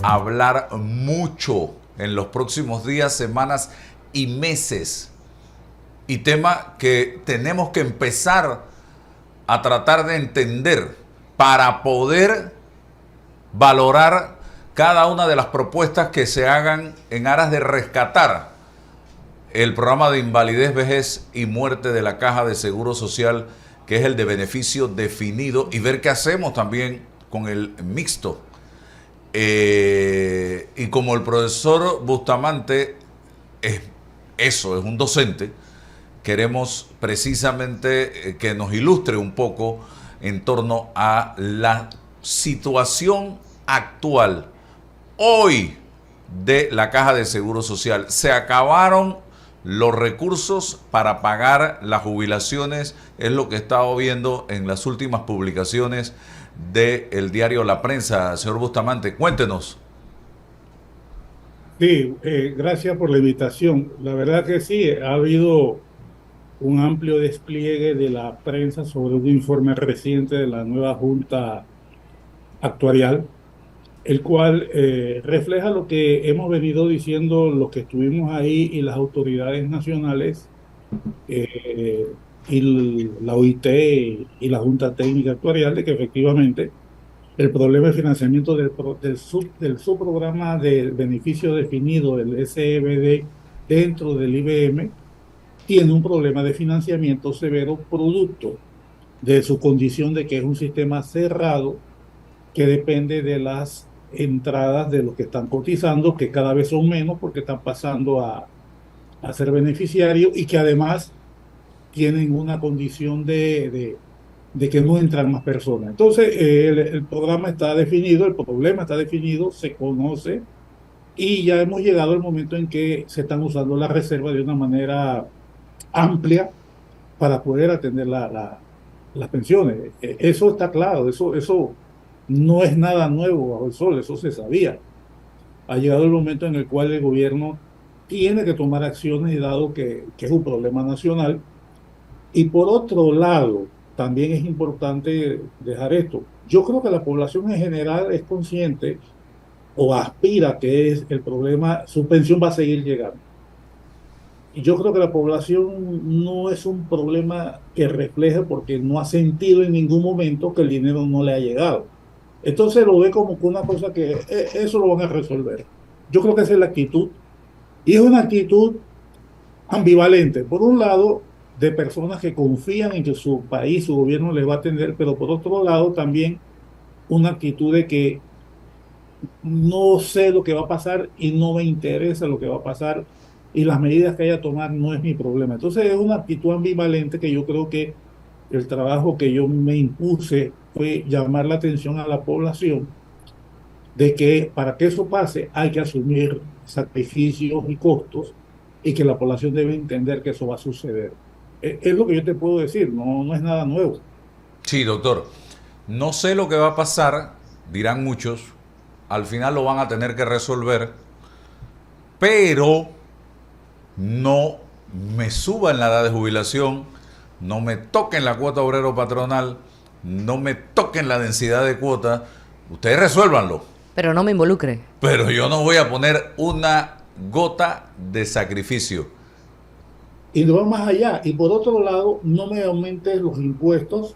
hablar mucho en los próximos días, semanas y meses. Y tema que tenemos que empezar a tratar de entender para poder valorar cada una de las propuestas que se hagan en aras de rescatar el programa de invalidez, vejez y muerte de la Caja de Seguro Social, que es el de beneficio definido, y ver qué hacemos también con el mixto. Y como el profesor Bustamante es eso, es un docente, queremos precisamente que nos ilustre un poco en torno a la situación actual hoy de la Caja de Seguro Social. Se acabaron los recursos para pagar las jubilaciones, es lo que he estado viendo en las últimas publicaciones del diario La Prensa. Señor Bustamante, cuéntenos. Sí, gracias por la invitación. La verdad que sí, ha habido un amplio despliegue de la prensa sobre un informe reciente de la nueva Junta Actuarial, el cual refleja lo que hemos venido diciendo los que estuvimos ahí y las autoridades nacionales, eh, y la OIT y la Junta Técnica Actuarial, de que efectivamente el problema de financiamiento del subprograma de beneficio definido, el SEBD, dentro del IBM, tiene un problema de financiamiento severo producto de su condición de que es un sistema cerrado que depende de las entradas de los que están cotizando, que cada vez son menos porque están pasando a ser beneficiarios, y que además tienen una condición de que no entran más personas. Entonces, el programa está definido, el problema está definido, se conoce, y ya hemos llegado al momento en que se están usando las reservas de una manera amplia para poder atender las pensiones. Eso está claro, eso no es nada nuevo bajo el sol, eso se sabía. Ha llegado el momento en el cual el gobierno tiene que tomar acciones, y dado que es un problema nacional. Y por otro lado, también es importante dejar esto. Yo creo que la población en general es consciente o aspira que es el problema, su pensión va a seguir llegando. Y yo creo que la población no es un problema que refleje, porque no ha sentido en ningún momento que el dinero no le ha llegado. Entonces lo ve como que una cosa que eso lo van a resolver. Yo creo que esa es la actitud. Y es una actitud ambivalente. Por un lado, de personas que confían en que su país, su gobierno les va a atender, pero por otro lado también una actitud de que no sé lo que va a pasar y no me interesa lo que va a pasar, y las medidas que haya que tomar no es mi problema. Entonces es una actitud ambivalente que yo creo que el trabajo que yo me impuse fue llamar la atención a la población de que para que eso pase hay que asumir sacrificios y costos, y que la población debe entender que eso va a suceder. Es lo que yo te puedo decir, no, no es nada nuevo. Sí, doctor. No sé lo que va a pasar, dirán muchos. Al final lo van a tener que resolver, pero no me suban la edad de jubilación, no me toquen la cuota obrero patronal, no me toquen la densidad de cuota. Ustedes resuélvanlo, Pero no me involucre. pero yo no voy a poner una gota de sacrificio. Y no va más allá. Y por otro lado, no me aumentes los impuestos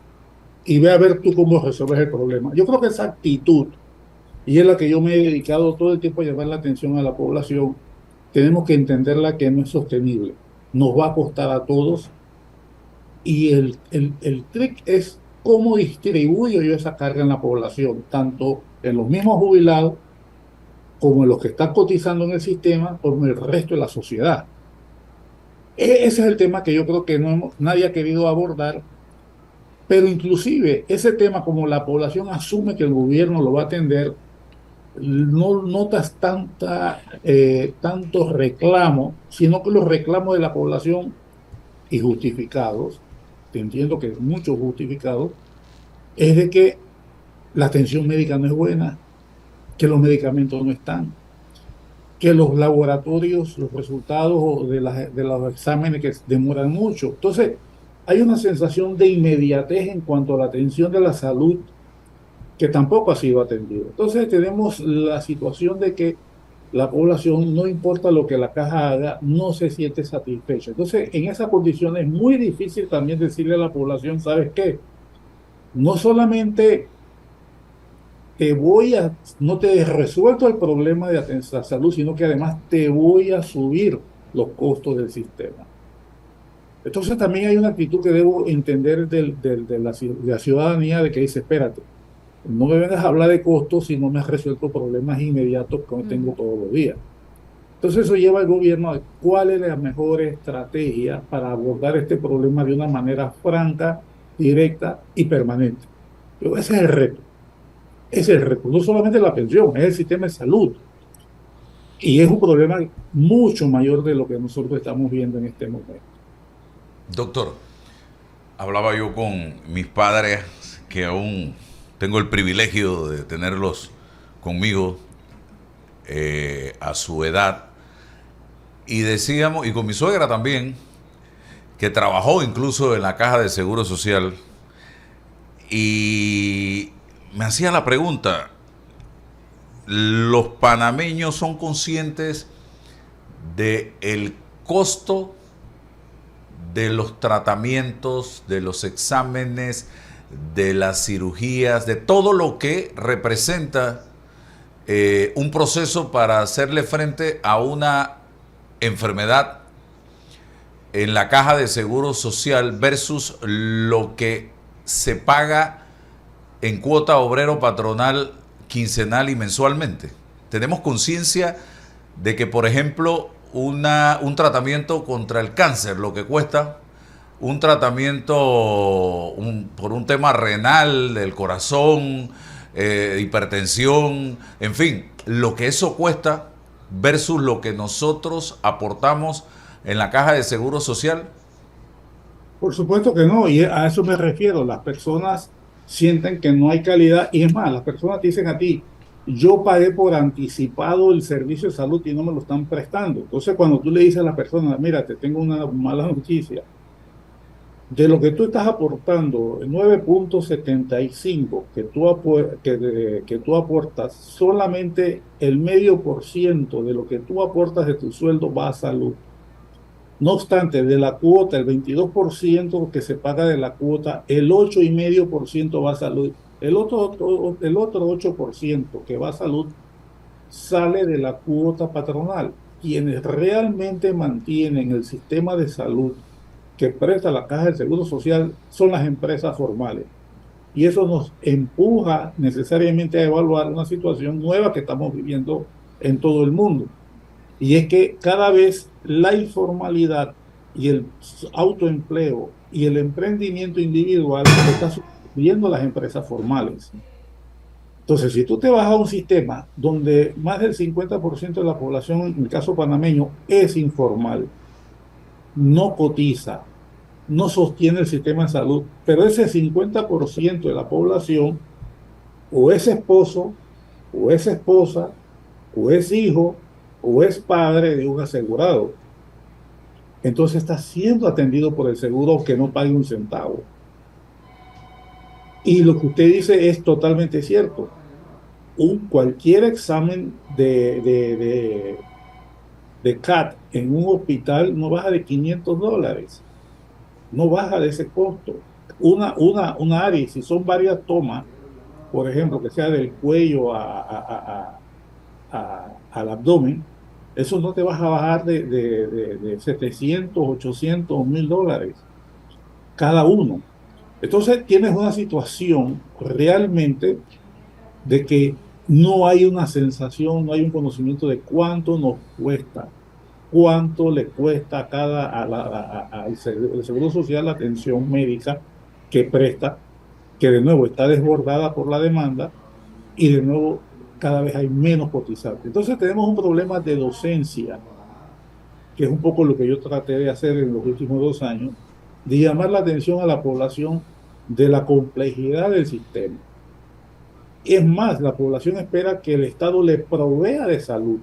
y ve a ver tú cómo resuelves el problema. Yo creo que esa actitud, y es la que yo me he dedicado todo el tiempo a llamar la atención a la población, tenemos que entenderla, que no es sostenible. Nos va a costar a todos, y el trick es cómo distribuyo yo esa carga en la población, tanto en los mismos jubilados como en los que están cotizando en el sistema, como en el resto de la sociedad. Ese es el tema que yo creo que nadie ha querido abordar, pero inclusive ese tema, como la población asume que el gobierno lo va a atender, no notas tantos reclamos, sino que los reclamos de la población, y justificados, te entiendo que muchos justificados, es de que la atención médica no es buena, que los medicamentos no están, que los laboratorios, los resultados de los exámenes que demoran mucho. Entonces, hay una sensación de inmediatez en cuanto a la atención de la salud, que tampoco ha sido atendido. Entonces tenemos la situación de que la población, no importa lo que la caja haga, no se siente satisfecha. Entonces, en esa condición es muy difícil también decirle a la población, ¿sabes qué? No solamente no te he resuelto el problema de atención a la salud, sino que además te voy a subir los costos del sistema. Entonces también hay una actitud que debo entender de la ciudadanía de que dice, espérate, no me vengas a hablar de costos si no me has resuelto problemas inmediatos que tengo todos los días. Entonces eso lleva al gobierno a cuál es la mejor estrategia para abordar este problema de una manera franca, directa y permanente. Pero ese es el reto. Ese es el reto. No solamente la pensión, es el sistema de salud. Y es un problema mucho mayor de lo que nosotros estamos viendo en este momento. Doctor, hablaba yo con mis padres, que aún tengo el privilegio de tenerlos conmigo a su edad, y decíamos, y con mi suegra también, que trabajó incluso en la Caja de Seguro Social, y me hacía la pregunta, ¿los panameños son conscientes de el costo de los tratamientos, de los exámenes, de las cirugías, de todo lo que representa un proceso para hacerle frente a una enfermedad en la Caja de Seguro Social versus lo que se paga en cuota obrero patronal quincenal y mensualmente? ¿Tenemos conciencia de que, por ejemplo, un tratamiento contra el cáncer, lo que cuesta, un tratamiento por un tema renal, del corazón, hipertensión, en fin, lo que eso cuesta versus lo que nosotros aportamos en la Caja de Seguro Social? Por supuesto que no, y a eso me refiero. Las personas sienten que no hay calidad, y es más, las personas te dicen a ti, yo pagué por anticipado el servicio de salud y no me lo están prestando. Entonces, cuando tú le dices a la persona, mira, te tengo una mala noticia, de lo que tú estás aportando, el 9,75 que tú aportas, solamente el 0,5% de lo que tú aportas de tu sueldo va a salud. No obstante, de la cuota, el 22% que se paga de la cuota, el 8,5% va a salud. El otro 8% que va a salud sale de la cuota patronal. Quienes realmente mantienen el sistema de salud que presta la Caja del Seguro Social son las empresas formales. Y eso nos empuja necesariamente a evaluar una situación nueva que estamos viviendo en todo el mundo. Y es que cada vez la informalidad y el autoempleo y el emprendimiento individual está sustituyendo a las empresas formales. Entonces, si tú te vas a un sistema donde más del 50% de la población, en el caso panameño, es informal, no cotiza, no sostiene el sistema de salud, pero ese 50% de la población o es esposo, o es esposa, o es hijo, o es padre de un asegurado. Entonces está siendo atendido por el seguro aunque no pague un centavo. Y lo que usted dice es totalmente cierto. Cualquier examen de CAT en un hospital no baja de $500, no baja de ese costo. Una ARI, si son varias tomas, por ejemplo, que sea del cuello al abdomen, eso no te vas a bajar de 700, 800, $1,000 cada uno. Entonces tienes una situación realmente de que no hay una sensación, no hay un conocimiento de cuánto nos cuesta, cuánto le cuesta al Seguro Social la atención médica que presta, que de nuevo está desbordada por la demanda y de nuevo cada vez hay menos cotizantes. Entonces tenemos un problema de docencia, que es un poco lo que yo traté de hacer en los últimos 2 años, de llamar la atención a la población de la complejidad del sistema. Es más, la población espera que el Estado le provea de salud.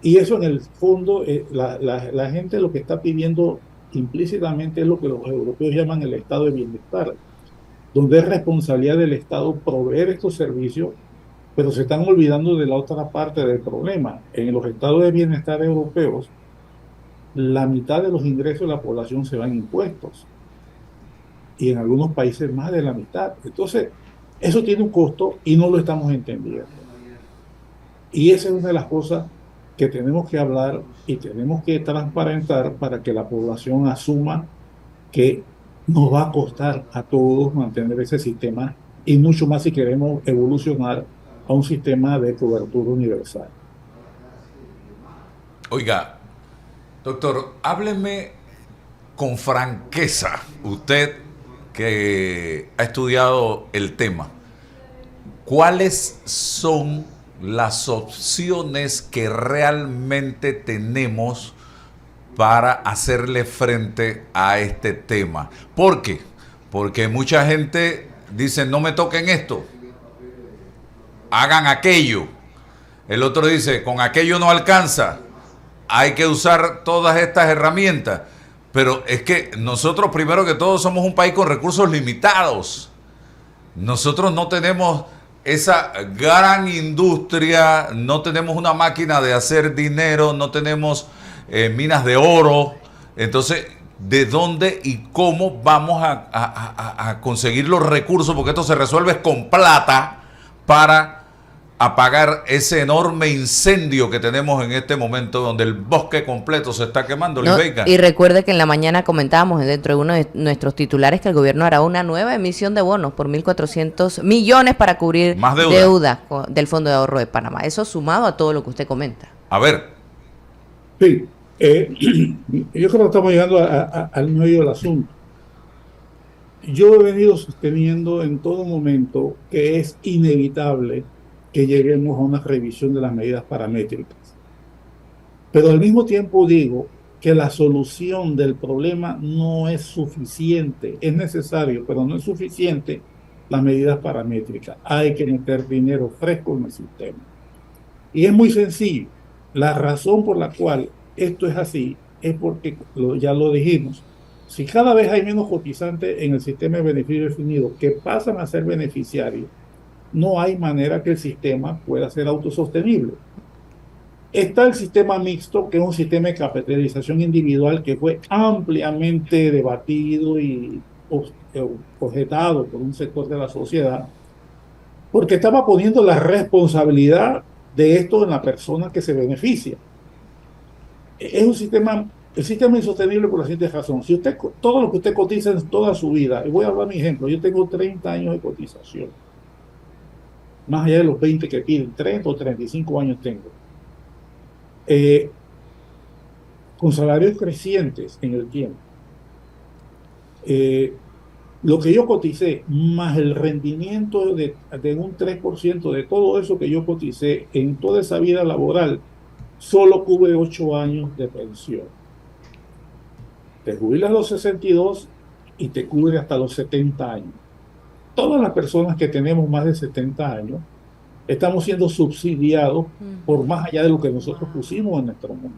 Y eso en el fondo, la gente lo que está pidiendo implícitamente es lo que los europeos llaman el estado de bienestar. donde es responsabilidad del Estado proveer estos servicios, pero se están olvidando de la otra parte del problema. En los estados de bienestar europeos, la mitad de los ingresos de la población se van en impuestos y en algunos países más de la mitad. Entonces, eso tiene un costo y no lo estamos entendiendo. Y esa es una de las cosas que tenemos que hablar y tenemos que transparentar para que la población asuma que nos va a costar a todos mantener ese sistema y mucho más si queremos evolucionar a un sistema de cobertura universal. Oiga, doctor, hábleme con franqueza, usted que ha estudiado el tema, ¿cuáles son las opciones que realmente tenemos para hacerle frente a este tema? ¿Por qué? Porque mucha gente dice, no me toquen esto, hagan aquello. El otro dice, con aquello no alcanza, hay que usar todas estas herramientas. Pero es que nosotros, primero que todo, somos un país con recursos limitados. Nosotros no tenemos esa gran industria, no tenemos una máquina de hacer dinero, no tenemos minas de oro. Entonces, ¿de dónde y cómo vamos a conseguir los recursos? Porque esto se resuelve con plata para apagar ese enorme incendio que tenemos en este momento, donde el bosque completo se está quemando. No, y recuerde que en la mañana comentábamos dentro de uno de nuestros titulares que el gobierno hará una nueva emisión de bonos por 1.400 millones para cubrir más deuda del Fondo de Ahorro de Panamá. Eso sumado a todo lo que usted comenta. A ver. Sí, yo creo que estamos llegando al medio del asunto. Yo he venido sosteniendo en todo momento que es inevitable que lleguemos a una revisión de las medidas paramétricas. Pero al mismo tiempo digo que la solución del problema no es suficiente. Es necesario, pero no es suficiente las medidas paramétricas. Hay que meter dinero fresco en el sistema. Y es muy sencillo. La razón por la cual esto es así es porque, ya lo dijimos, si cada vez hay menos cotizantes en el sistema de beneficio definido que pasan a ser beneficiarios, no hay manera que el sistema pueda ser autosostenible. Está el sistema mixto, que es un sistema de capitalización individual que fue ampliamente debatido y objetado por un sector de la sociedad, porque estaba poniendo la responsabilidad de esto en la persona que se beneficia. Es un sistema, el sistema insostenible por la siguiente razón. Si usted, todo lo que usted cotiza en toda su vida, y voy a hablar mi ejemplo, yo tengo 30 años de cotización, más allá de los 20 que piden, 30 o 35 años tengo. Con salarios crecientes en el tiempo. Lo que yo coticé, más el rendimiento de un 3% de todo eso que yo coticé en toda esa vida laboral, solo cubre 8 años de pensión. Te jubilas a los 62 y te cubre hasta los 70 años. Todas las personas que tenemos más de 70 años estamos siendo subsidiados por más allá de lo que nosotros pusimos en nuestro mundo.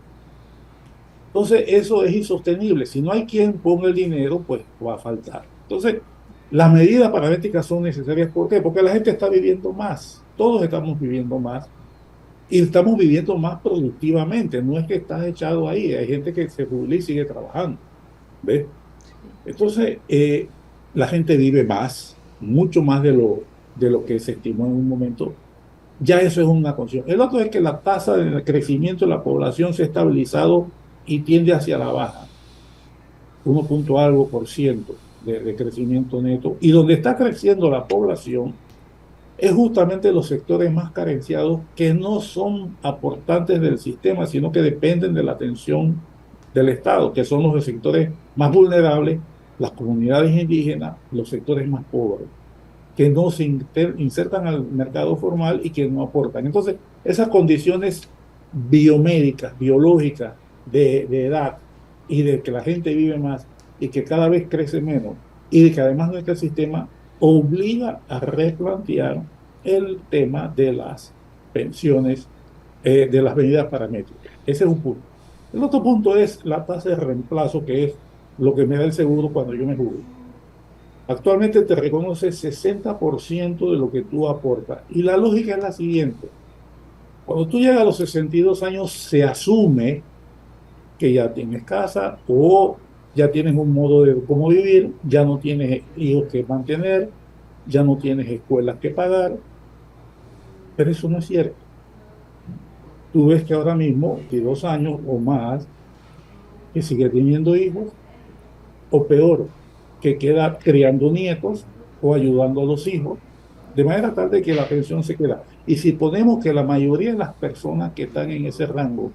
Entonces, eso es insostenible. Si no hay quien ponga el dinero, pues va a faltar. Entonces, las medidas paramétricas son necesarias. ¿Por qué? Porque la gente está viviendo más. Todos estamos viviendo más. Y estamos viviendo más productivamente. No es que estás echado ahí. Hay gente que se jubila y sigue trabajando. ¿Ves? Entonces, la gente vive más, mucho más de lo que se estimó en un momento. Ya eso es una condición. El otro es que la tasa de crecimiento de la población se ha estabilizado y tiende hacia la baja. 1 algo por ciento de crecimiento neto. Y donde está creciendo la población es justamente los sectores más carenciados que no son aportantes del sistema, sino que dependen de la atención del Estado, que son los sectores más vulnerables, las comunidades indígenas, los sectores más pobres, que no se insertan al mercado formal y que no aportan. Entonces, esas condiciones biomédicas, biológicas, de edad y de que la gente vive más y que cada vez crece menos y de que además nuestro sistema obliga a replantear el tema de las pensiones, de las medidas paramétricas. Ese es un punto. El otro punto es la tasa de reemplazo, que es lo que me da el seguro cuando yo me jubilo. Actualmente te reconoce 60% de lo que tú aportas. Y la lógica es la siguiente. Cuando tú llegas a los 62 años, se asume que ya tienes casa o ya tienes un modo de cómo vivir, ya no tienes hijos que mantener, ya no tienes escuelas que pagar, pero eso no es cierto. Tú ves que ahora mismo, de 2 años o más, que sigue teniendo hijos, o peor, que queda criando nietos o ayudando a los hijos, de manera tal de que la pensión se queda. Y si ponemos que la mayoría de las personas que están en ese rango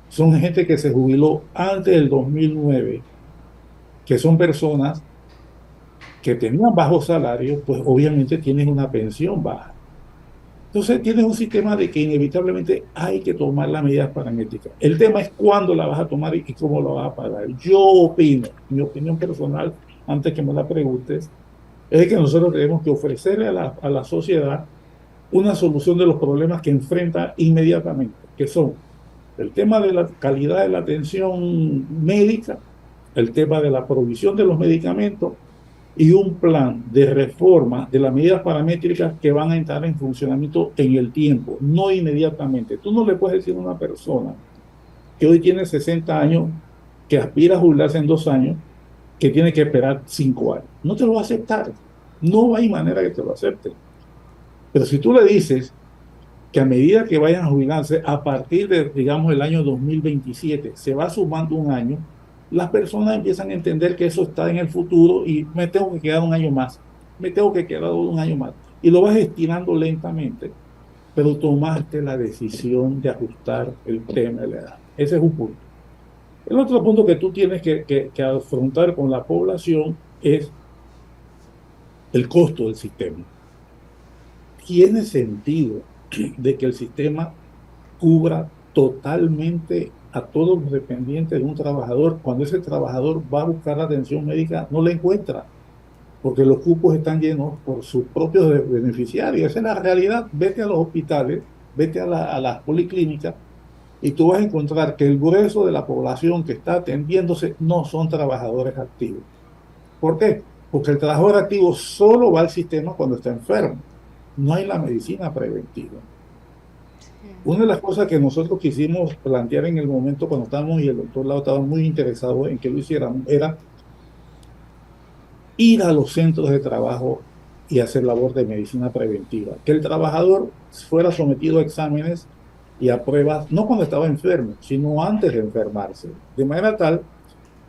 son gente que se jubiló antes del 2009, que son personas que tenían bajos salarios, pues obviamente tienen una pensión baja. Entonces tienes un sistema de que inevitablemente hay que tomar las medidas paramétricas. El tema es cuándo la vas a tomar y cómo la vas a pagar. Yo opino, mi opinión personal, antes que me la preguntes, es que nosotros tenemos que ofrecerle a la sociedad una solución de los problemas que enfrenta inmediatamente, que son el tema de la calidad de la atención médica, el tema de la provisión de los medicamentos y un plan de reforma de las medidas paramétricas que van a entrar en funcionamiento en el tiempo, no inmediatamente. Tú no le puedes decir a una persona que hoy tiene 60 años, que aspira a jubilarse en 2 años, que tiene que esperar 5 años. No te lo va a aceptar. No hay manera que te lo acepte. Pero si tú le dices que a medida que vayan a jubilarse, a partir de, digamos, el año 2027, se va sumando un año, las personas empiezan a entender que eso está en el futuro y me tengo que quedar un año más, me tengo que quedar un año más. Y lo vas estirando lentamente, pero tomaste la decisión de ajustar el tema de la edad. Ese es un punto. El otro punto que tú tienes que afrontar con la población es el costo del sistema. ¿Tiene sentido de que el sistema cubra totalmente a todos los dependientes de un trabajador cuando ese trabajador va a buscar atención médica, no la encuentra? Porque los cupos están llenos por sus propios beneficiarios? Esa es la realidad. Vete a los hospitales, vete a las policlínicas y tú vas a encontrar que el grueso de la población que está atendiéndose no son trabajadores activos. ¿Por qué? Porque el trabajador activo solo va al sistema cuando está enfermo. No hay la medicina preventiva. Una de las cosas que nosotros quisimos plantear en el momento cuando estábamos y el doctor Lau estaba muy interesado en que lo hiciéramos era ir a los centros de trabajo y hacer labor de medicina preventiva. Que el trabajador fuera sometido a exámenes y a pruebas, no cuando estaba enfermo, sino antes de enfermarse. De manera tal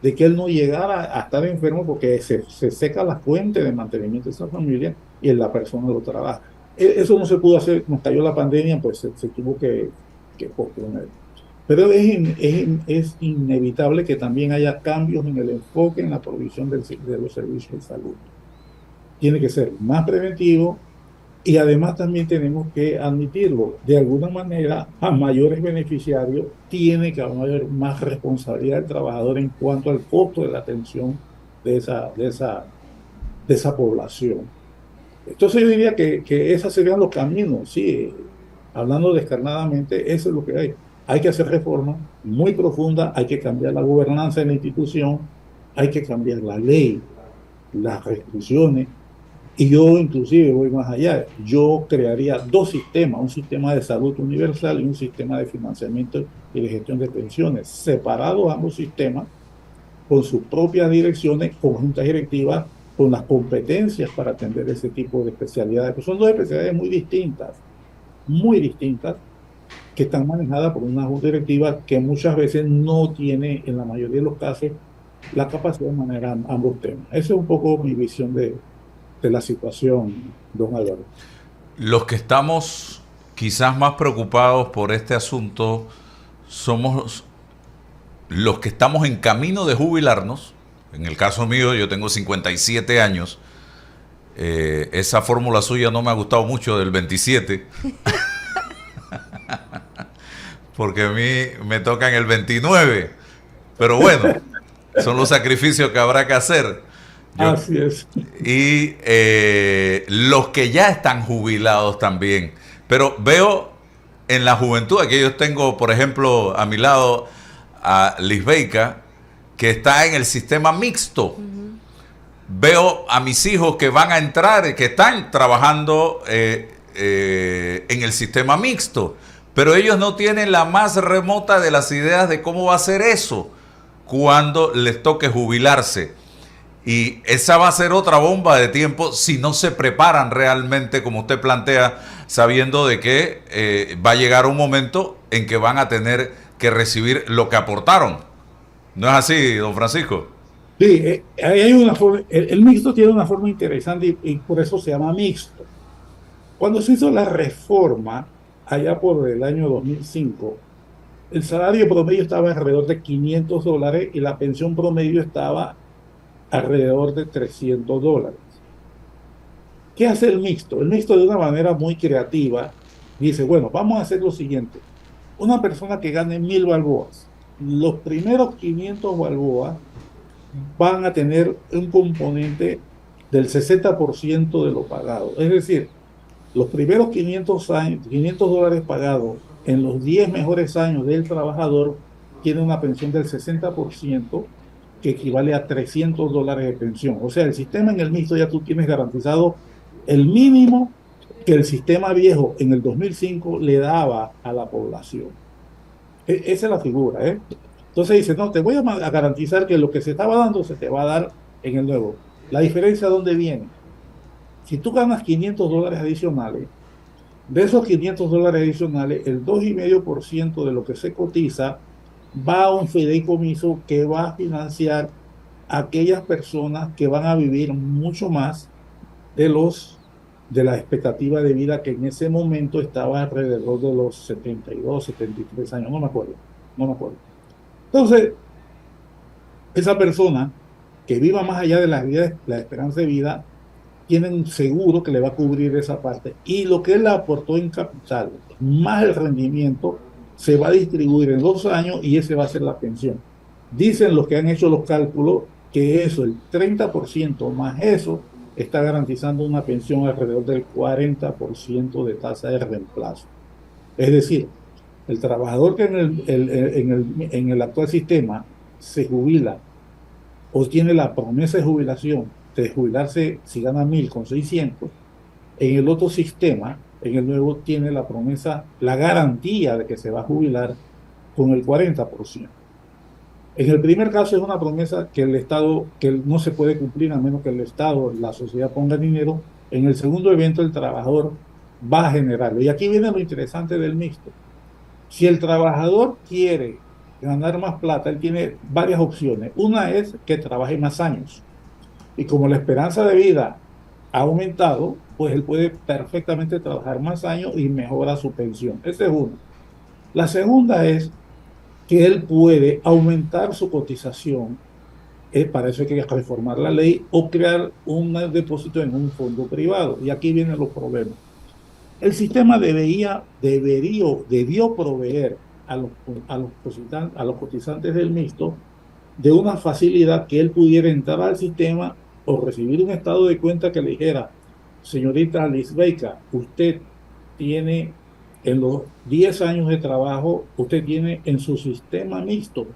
de que él no llegara a estar enfermo porque se seca la fuente de mantenimiento de esa familia y la persona lo trabaja. Eso no se pudo hacer, nos cayó la pandemia, pues se tuvo que posponer. Pero es inevitable que también haya cambios en el enfoque en la provisión de los servicios de salud. Tiene que ser más preventivo y además también tenemos que admitirlo, de alguna manera a mayores beneficiarios tiene que haber más responsabilidad del trabajador en cuanto al costo de la atención de esa población. Entonces yo diría que esos serían los caminos, sí, hablando descarnadamente, eso es lo que hay. Hay que hacer reformas muy profundas, hay que cambiar la gobernanza de la institución, hay que cambiar la ley, las restricciones, y yo inclusive voy más allá, yo crearía dos sistemas, un sistema de salud universal y un sistema de financiamiento y de gestión de pensiones, separados ambos sistemas, con sus propias direcciones, con juntas directivas, con las competencias para atender ese tipo de especialidades. Pues son dos especialidades muy distintas, que están manejadas por una junta directiva que muchas veces no tiene, en la mayoría de los casos, la capacidad de manejar ambos temas. Esa es un poco mi visión de la situación, don Álvaro. Los que estamos quizás más preocupados por este asunto somos los que estamos en camino de jubilarnos. En el caso mío, yo tengo 57 años. Esa fórmula suya no me ha gustado mucho del 27. Porque a mí me toca en el 29. Pero bueno, son los sacrificios que habrá que hacer. Así es. Y los que ya están jubilados también. Pero veo en la juventud, aquí yo tengo, por ejemplo, a mi lado a Lisbeica, que está en el sistema mixto. veo a mis hijos que van a entrar, que están trabajando en el sistema mixto, pero ellos no tienen la más remota de las ideas de cómo va a ser eso cuando les toque jubilarse. Y esa va a ser otra bomba de tiempo si no se preparan realmente, como usted plantea, sabiendo de que va a llegar un momento en que van a tener que recibir lo que aportaron. ¿No es así, don Francisco? Sí, hay una forma, el mixto tiene una forma interesante y por eso se llama mixto. Cuando se hizo la reforma, allá por el año 2005, el salario promedio estaba alrededor de $500 y la pensión promedio estaba alrededor de $300. ¿Qué hace el mixto? El mixto de una manera muy creativa dice, bueno, vamos a hacer lo siguiente. Una persona que gane 1.000 balboas, los primeros 500 balboas van a tener un componente del 60% de lo pagado. Es decir, los primeros 500 dólares pagados en los 10 mejores años del trabajador tiene una pensión del 60%, que equivale a $300 de pensión. O sea, el sistema en el mixto ya tú tienes garantizado el mínimo que el sistema viejo en el 2005 le daba a la población. Esa es la figura, ¿eh? Entonces dice, no, te voy a garantizar que lo que se estaba dando se te va a dar en el nuevo. La diferencia, ¿dónde viene? Si tú ganas $500 adicionales, de esos $500 adicionales, el 2,5% de lo que se cotiza va a un fideicomiso que va a financiar a aquellas personas que van a vivir mucho más de la expectativa de vida que en ese momento estaba alrededor de los 72, 73 años, no me acuerdo. Entonces, esa persona que viva más allá de la esperanza de vida, tiene un seguro que le va a cubrir esa parte. Y lo que él aportó en capital, más el rendimiento, se va a distribuir en 2 años y ese va a ser la pensión. Dicen los que han hecho los cálculos que eso, el 30% más eso, está garantizando una pensión alrededor del 40% de tasa de reemplazo. Es decir, el trabajador que en el actual sistema se jubila o tiene la promesa de jubilación de jubilarse si gana 1.000 con 600, en el otro sistema, en el nuevo, tiene la promesa, la garantía de que se va a jubilar con el 40%. En el primer caso es una promesa que el Estado, que no se puede cumplir a menos que el Estado, la sociedad ponga dinero. En el segundo evento el trabajador va a generarlo. Y aquí viene lo interesante del mixto. Si el trabajador quiere ganar más plata, él tiene varias opciones. Una es que trabaje más años. Y como la esperanza de vida ha aumentado, pues él puede perfectamente trabajar más años y mejora su pensión. Esa es una. La segunda es que él puede aumentar su cotización. Para eso hay que reformar la ley o crear un depósito en un fondo privado. Y aquí vienen los problemas. El sistema debió proveer a los cotizantes del mixto de una facilidad que él pudiera entrar al sistema o recibir un estado de cuenta que le dijera, señorita Lisbeika, usted tiene en los 10 años de trabajo, usted tiene en su sistema mixto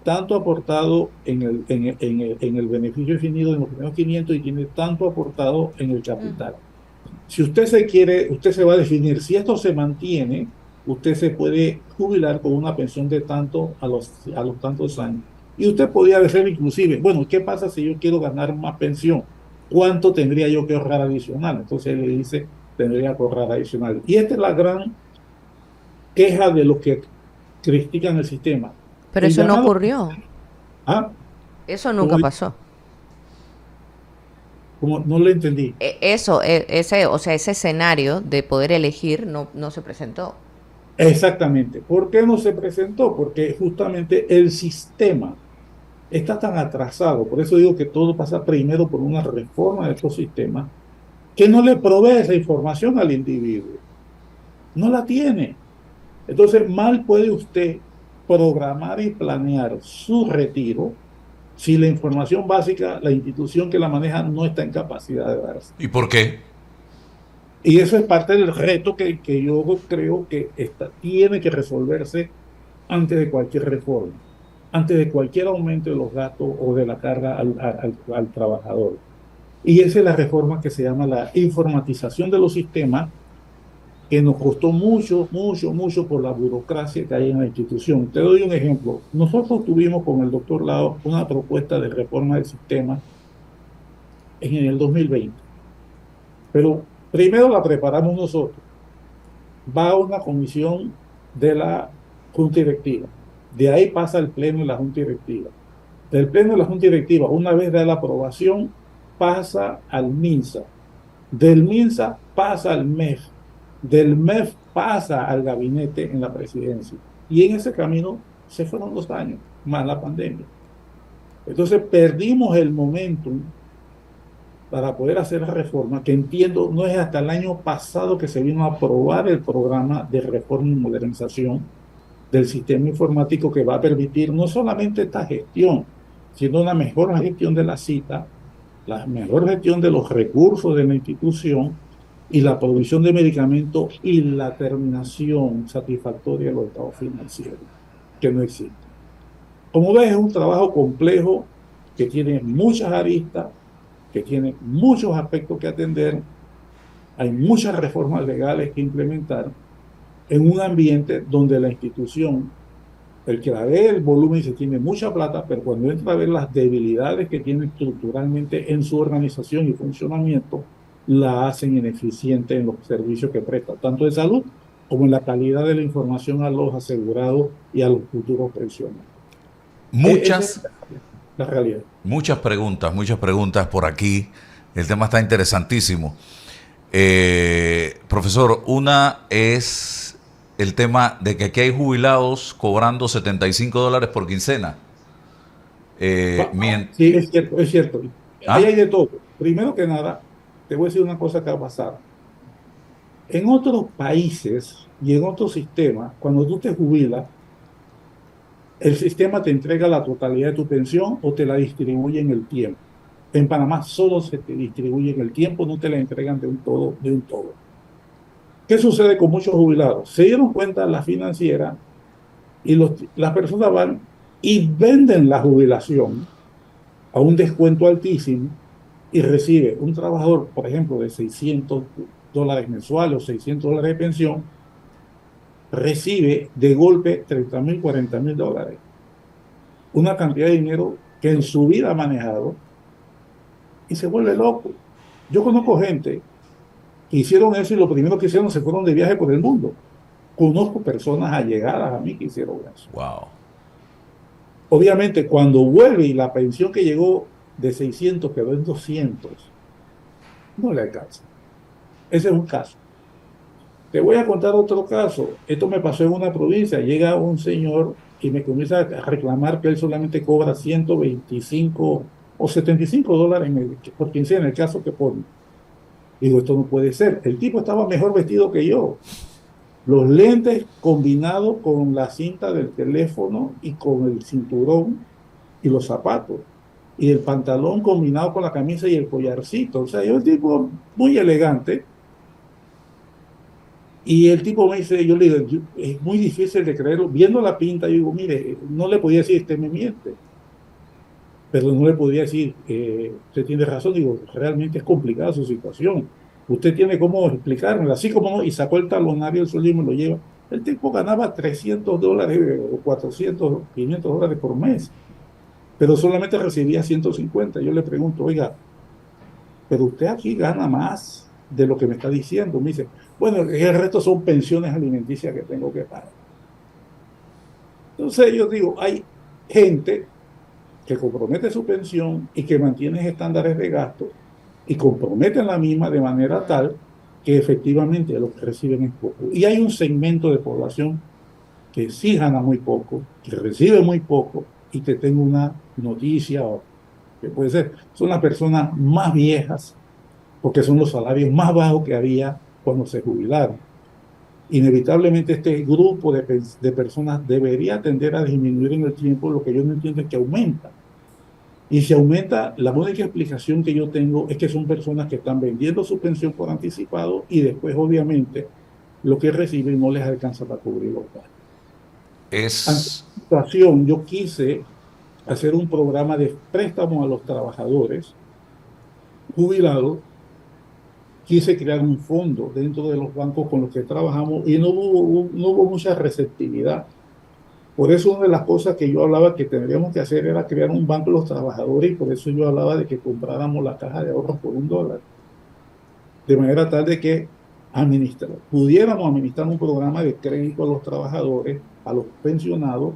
tanto aportado en el beneficio definido en los primeros 500 y tiene tanto aportado en el capital. Si usted usted se va a definir, si esto se mantiene, usted se puede jubilar con una pensión de tanto a los tantos años. Y usted podría decir inclusive, bueno, ¿qué pasa si yo quiero ganar más pensión? ¿Cuánto tendría yo que ahorrar adicional? Entonces él le dice, tendría que ahorrar adicional. Y esta es la gran queja de los que critican el sistema. Pero eso no ocurrió. ¿Ah? Eso nunca pasó. Como no lo entendí. Ese escenario de poder elegir no se presentó. Exactamente. ¿Por qué no se presentó? Porque justamente el sistema está tan atrasado, por eso digo que todo pasa primero por una reforma de estos sistemas, que no le provee esa información al individuo. No la tiene. Entonces, mal puede usted programar y planear su retiro si la información básica, la institución que la maneja no está en capacidad de darse. ¿Y por qué? Y eso es parte del reto que yo creo que tiene que resolverse antes de cualquier reforma. antes de cualquier aumento de los gastos o de la carga al trabajador. Y esa es la reforma que se llama la informatización de los sistemas, que nos costó mucho, mucho, mucho por la burocracia que hay en la institución. Te doy un ejemplo. Nosotros tuvimos con el doctor Lao una propuesta de reforma del sistema en el 2020, pero primero la preparamos nosotros. Va a una comisión de la Junta Directiva. De ahí pasa el pleno de la Junta Directiva. Del pleno de la Junta Directiva, una vez da la aprobación, pasa al MINSA. Del MINSA pasa al MEF. Del MEF pasa al gabinete en la presidencia. Y en ese camino se fueron 2 años, más la pandemia. Entonces perdimos el momentum para poder hacer la reforma, que entiendo no es hasta el año pasado que se vino a aprobar el programa de reforma y modernización del sistema informático, que va a permitir no solamente esta gestión, sino una mejor gestión de la cita, la mejor gestión de los recursos de la institución y la provisión de medicamentos y la terminación satisfactoria de los estados financieros, que no existe. Como ves, es un trabajo complejo que tiene muchas aristas, que tiene muchos aspectos que atender, hay muchas reformas legales que implementar en un ambiente donde la institución, el que la ve el volumen dice tiene mucha plata, pero cuando entra a ver las debilidades que tiene estructuralmente en su organización y funcionamiento, la hacen ineficiente en los servicios que presta, tanto de salud como en la calidad de la información a los asegurados y a los futuros pensionados. Esa es la realidad. Muchas preguntas por aquí. El tema está interesantísimo. Profesor, una es el tema de que aquí hay jubilados cobrando $75 por quincena. Sí, es cierto, es cierto. Ahí hay de todo. Primero que nada, te voy a decir una cosa que va a pasar. En otros países y en otros sistemas, cuando tú te jubilas, el sistema te entrega la totalidad de tu pensión o te la distribuye en el tiempo. En Panamá solo se te distribuye en el tiempo, no te la entregan de un todo, de un todo. ¿Qué sucede con muchos jubilados? Se dieron cuenta las financieras y las personas van y venden la jubilación a un descuento altísimo y recibe un trabajador, por ejemplo, de $600 mensuales o $600 de pensión, recibe de golpe $30,000, $40,000. Una cantidad de dinero que en su vida ha manejado y se vuelve loco. Yo conozco gente que hicieron eso y lo primero que hicieron se fueron de viaje por el mundo. Conozco personas allegadas a mí que hicieron eso. Wow. Obviamente, cuando vuelve y la pensión que llegó de 600 quedó en 200, no le alcanza. Ese es un caso. Te voy a contar otro caso. Esto me pasó en una provincia. Llega un señor y me comienza a reclamar que él solamente cobra 125 o $75 por quincena, en el caso que pone. Digo, esto no puede ser. El tipo estaba mejor vestido que yo. Los lentes combinados con la cinta del teléfono y con el cinturón y los zapatos. Y el pantalón combinado con la camisa y el collarcito. O sea, yo un tipo muy elegante. Y el tipo me dice, yo le digo, es muy difícil de creerlo. Viendo la pinta, yo digo, mire, no le podía decir, usted me miente. Pero no le podía decir, usted tiene razón. Digo, realmente es complicada su situación. Usted tiene cómo explicármelo, así como no, y sacó el talonario, el sueldo y me lo lleva. El tipo ganaba $300 o 400, $500 por mes, pero solamente recibía 150. Yo le pregunto, oiga, pero usted aquí gana más de lo que me está diciendo. Me dice, bueno, el resto son pensiones alimenticias que tengo que pagar. Entonces yo digo, hay gente que compromete su pensión y que mantiene estándares de gasto y comprometen la misma de manera tal que efectivamente lo que reciben es poco. Y hay un segmento de población que sí gana muy poco, que recibe muy poco, y que tengo una noticia que puede ser, son las personas más viejas, porque son los salarios más bajos que había cuando se jubilaron. Inevitablemente este grupo de personas debería tender a disminuir en el tiempo. Lo que yo no entiendo es que aumenta. Y si aumenta, la única explicación que yo tengo es que son personas que están vendiendo su pensión por anticipado y después, obviamente, lo que reciben no les alcanza para cubrir los gastos. Ante Es... esta situación, yo quise hacer un programa de préstamo a los trabajadores jubilados. Quise crear un fondo dentro de los bancos con los que trabajamos y no hubo mucha receptividad. Por eso una de las cosas que yo hablaba que tendríamos que hacer era crear un banco de los trabajadores, y por eso yo hablaba de que compráramos la caja de ahorros por $1, de manera tal de que pudiéramos administrar un programa de crédito a los trabajadores, a los pensionados,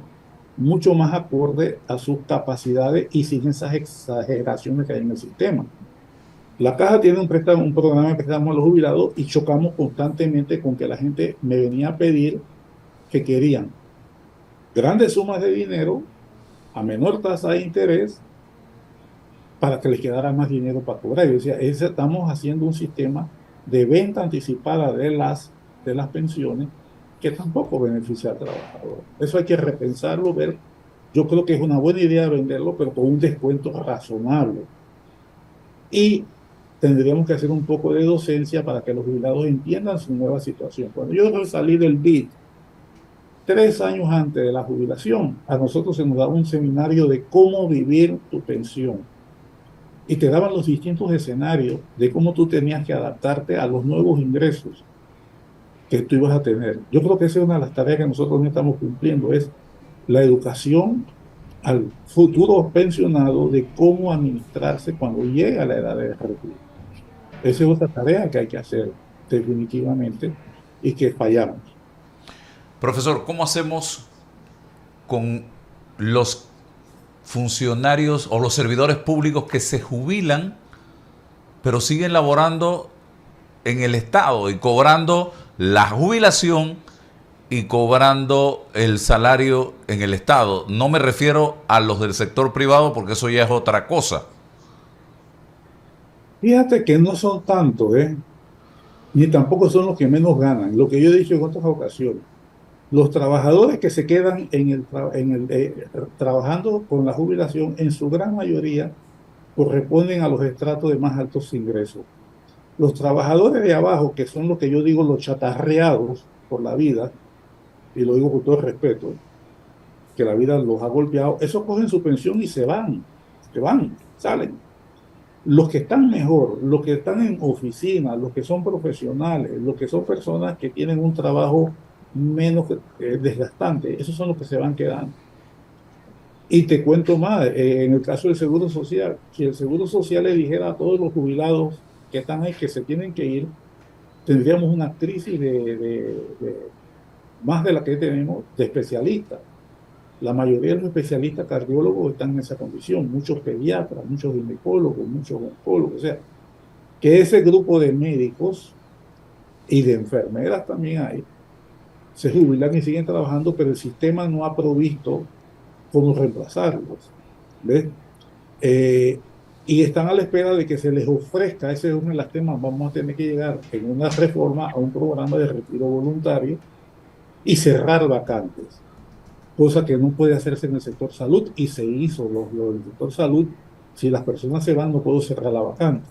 mucho más acorde a sus capacidades y sin esas exageraciones que hay en el sistema. La caja tiene un programa de préstamo a los jubilados y chocamos constantemente con que la gente me venía a pedir que querían grandes sumas de dinero a menor tasa de interés para que les quedara más dinero para cobrar. Yo decía, estamos haciendo un sistema de venta anticipada de las pensiones que tampoco beneficia al trabajador. Eso hay que repensarlo, ver. Yo creo que es una buena idea venderlo, pero con un descuento razonable. Y tendríamos que hacer un poco de docencia para que los jubilados entiendan su nueva situación. Cuando yo salí del BID, 3 años antes de la jubilación, a nosotros se nos daba un seminario de cómo vivir tu pensión. Y te daban los distintos escenarios de cómo tú tenías que adaptarte a los nuevos ingresos que tú ibas a tener. Yo creo que esa es una de las tareas que nosotros no estamos cumpliendo, es la educación al futuro pensionado de cómo administrarse cuando llega a la edad de retiro. Esa es otra tarea que hay que hacer definitivamente y que fallamos. Profesor, ¿cómo hacemos con los funcionarios o los servidores públicos que se jubilan, pero siguen laborando en el Estado y cobrando la jubilación y cobrando el salario en el Estado? No me refiero a los del sector privado porque eso ya es otra cosa. Fíjate que no son tantos, ni tampoco son los que menos ganan. Lo que yo he dicho en otras ocasiones. Los trabajadores que se quedan trabajando con la jubilación, en su gran mayoría, corresponden a los estratos de más altos ingresos. Los trabajadores de abajo, que son los que yo digo los chatarreados por la vida, y lo digo con todo el respeto, que la vida los ha golpeado, esos cogen su pensión y se van, salen. Los que están mejor, los que están en oficina, los que son profesionales, los que son personas que tienen un trabajo menos desgastante, esos son los que se van quedando. Y te cuento más, en el caso del Seguro Social, si el Seguro Social le dijera a todos los jubilados que están ahí que se tienen que ir, tendríamos una crisis más de la que tenemos de especialistas. La mayoría de los especialistas cardiólogos están en esa condición, muchos pediatras, muchos ginecólogos, muchos oncólogos, o sea, que ese grupo de médicos y de enfermeras también hay, se jubilan y siguen trabajando, pero el sistema no ha provisto cómo reemplazarlos, ¿ves? Y están a la espera de que se les ofrezca, ese es uno de los temas, vamos a tener que llegar en una reforma a un programa de retiro voluntario y cerrar vacantes, cosa que no puede hacerse en el sector salud, y se hizo lo del sector salud. Si las personas se van, no puedo cerrar la vacante.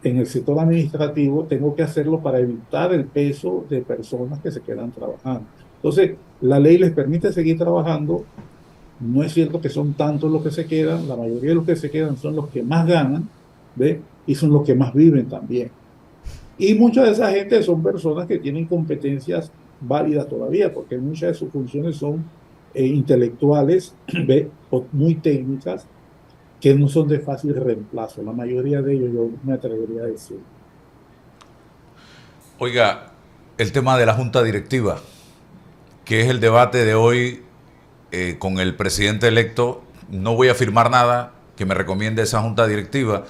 En el sector administrativo tengo que hacerlo para evitar el peso de personas que se quedan trabajando. Entonces, la ley les permite seguir trabajando. No es cierto que son tantos los que se quedan, la mayoría de los que se quedan son los que más ganan, ¿ve? Y son los que más viven también. Y mucha de esa gente son personas que tienen competencias válidas todavía, porque muchas de sus funciones son intelectuales, ¿ve? O muy técnicas, que no son de fácil reemplazo. La mayoría de ellos yo me atrevería a decir. Oiga, el tema de la junta directiva, que es el debate de hoy con el presidente electo. No voy a afirmar nada que me recomiende esa junta directiva.